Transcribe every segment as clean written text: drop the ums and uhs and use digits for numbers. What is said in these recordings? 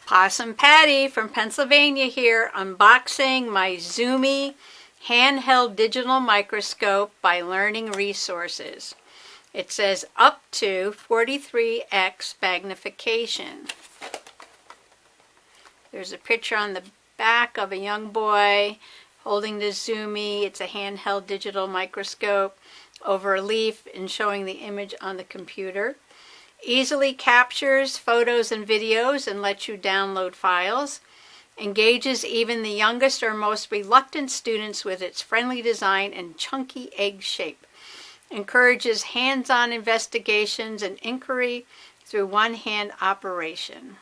Possum Patty from Pennsylvania here, unboxing my Zoomy handheld digital microscope by Learning Resources. It says up to 43x magnification. There's a picture on the back of a young boy holding the Zoomy. It's a handheld digital microscope over a leaf and showing the image on the computer. Easily captures photos and videos and lets you download files. Engages even the youngest or most reluctant students with its friendly design and chunky egg shape. Encourages hands-on investigations and inquiry through one-hand operation.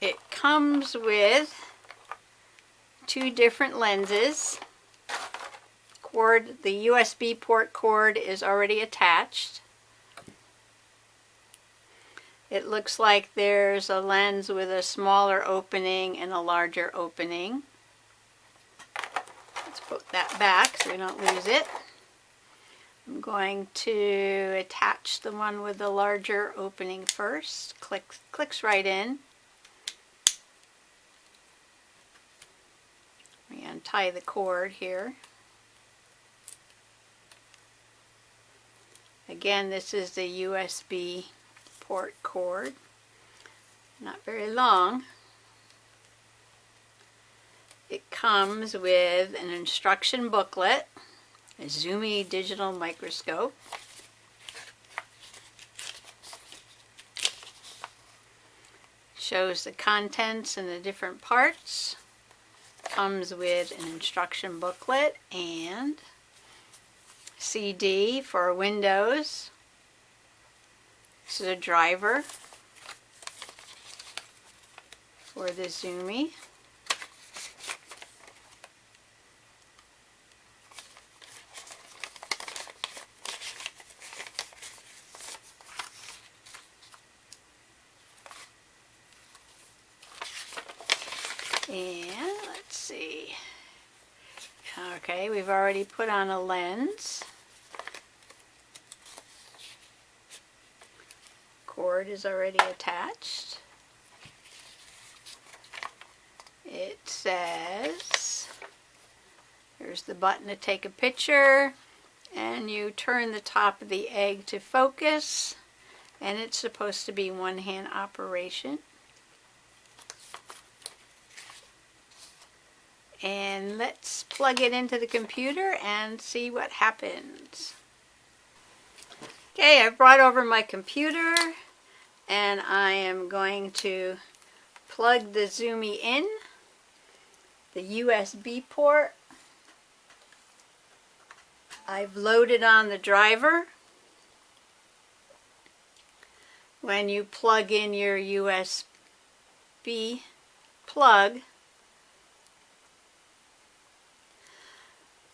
It comes with two different lenses. The USB port cord is already attached. It looks like there's a lens with a smaller opening and a larger opening. Let's put that back so we don't lose it. I'm going to attach the one with the larger opening first. Clicks right in. We untie the cord here. Again, this is the USB port cord. Not very long. It comes with an instruction booklet, a Zoomy digital microscope, shows the contents and the different parts. Comes with an instruction booklet and CD for Windows. This is a driver for the Zoomy. And let's see. Okay, we've already put on a lens. Cord is already attached. It says, here's the button to take a picture, and you turn the top of the egg to focus, and it's supposed to be one-hand operation. And let's plug it into the computer and see what happens. Okay, I brought over my computer and I am going to plug the Zoomy in, the USB port. I've loaded on the driver. When you plug in your USB plug,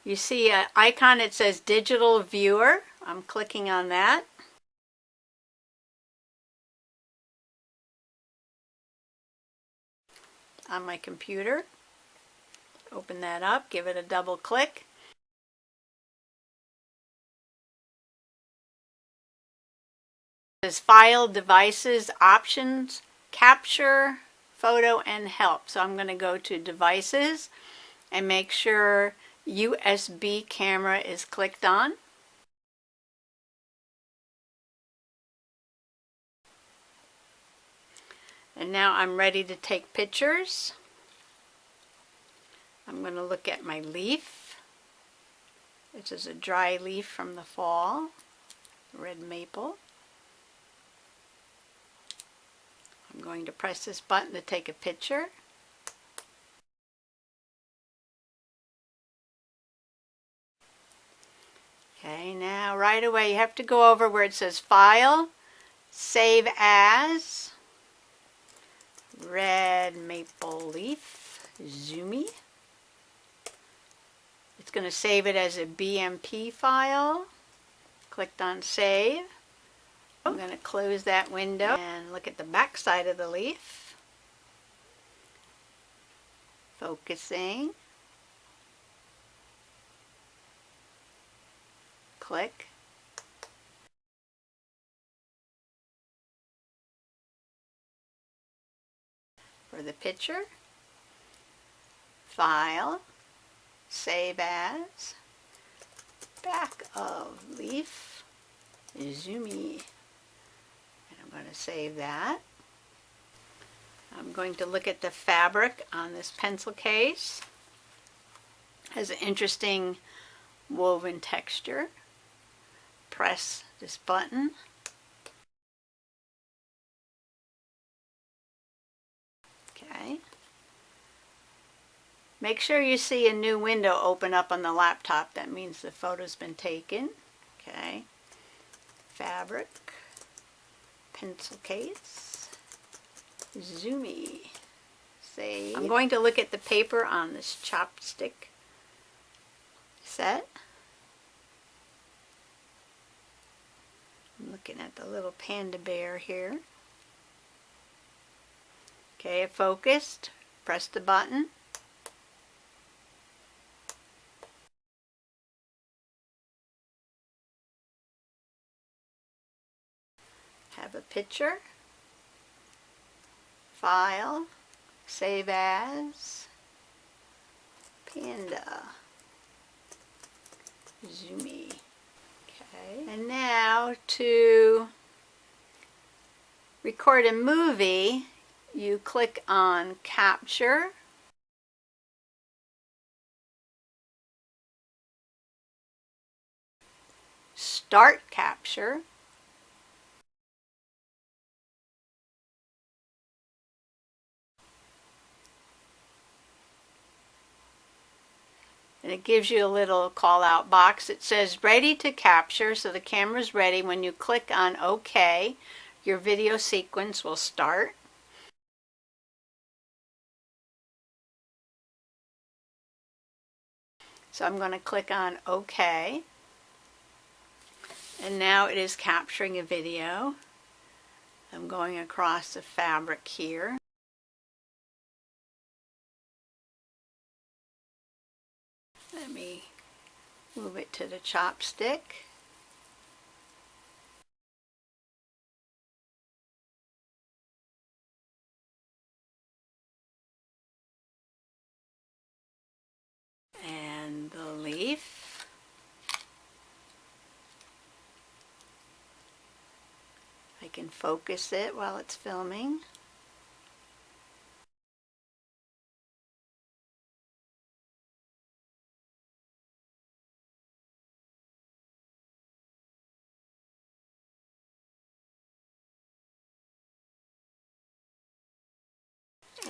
you see an icon, it says Digital Viewer. I'm clicking on that. On my computer. Open that up, give it a double click. It says File, Devices, Options, Capture, Photo, and Help. So I'm going to go to Devices and make sure USB camera is clicked on. And now I'm ready to take pictures. I'm going to look at my leaf. This is a dry leaf from the fall, red maple. I'm going to press this button to take a picture. . Okay, now right away you have to go over where it says File, Save As, Red Maple Leaf, Zoomy. It's going to save it as a BMP file. Clicked on Save. I'm going to close that window and look at the back side of the leaf. Focusing. Click. For the picture, File, Save As, back of leaf, Zoomy. And I'm going to save that. I'm going to look at the fabric on this pencil case. It has an interesting woven texture. Press this button. Okay. Make sure you see a new window open up on the laptop. That means the photo's been taken. Okay. Fabric. Pencil case. Zoomy. Save. I'm going to look at the paper on this chopstick set. I'm looking at the little panda bear here. Okay, it focused. Press the button. Have a picture. File. Save as. Panda. Zoomy. Okay. And now to record a movie, you click on Capture. Start Capture. And it gives you a little call out box. It says ready to capture, so the camera's ready. When you click on OK, your video sequence will start. So I'm going to click on OK. And now it is capturing a video. I'm going across the fabric here. Let me move it to the chopstick. And the leaf. I can focus it while it's filming.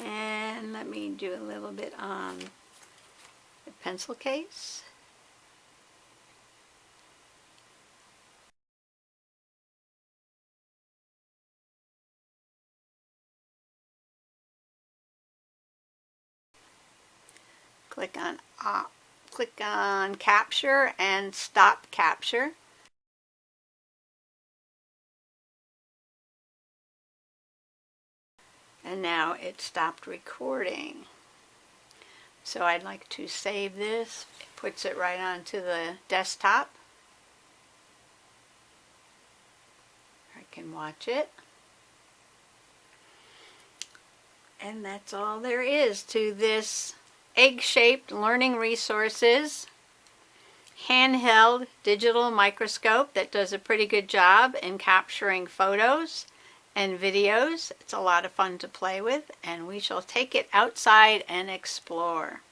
And let me do a little bit on the pencil case. Click on Capture and Stop Capture. And now it stopped recording. So I'd like to save this. It puts it right onto the desktop. I can watch it. And that's all there is to this egg-shaped learning resources handheld digital microscope that does a pretty good job in capturing photos and videos. It's a lot of fun to play with, and we shall take it outside and explore.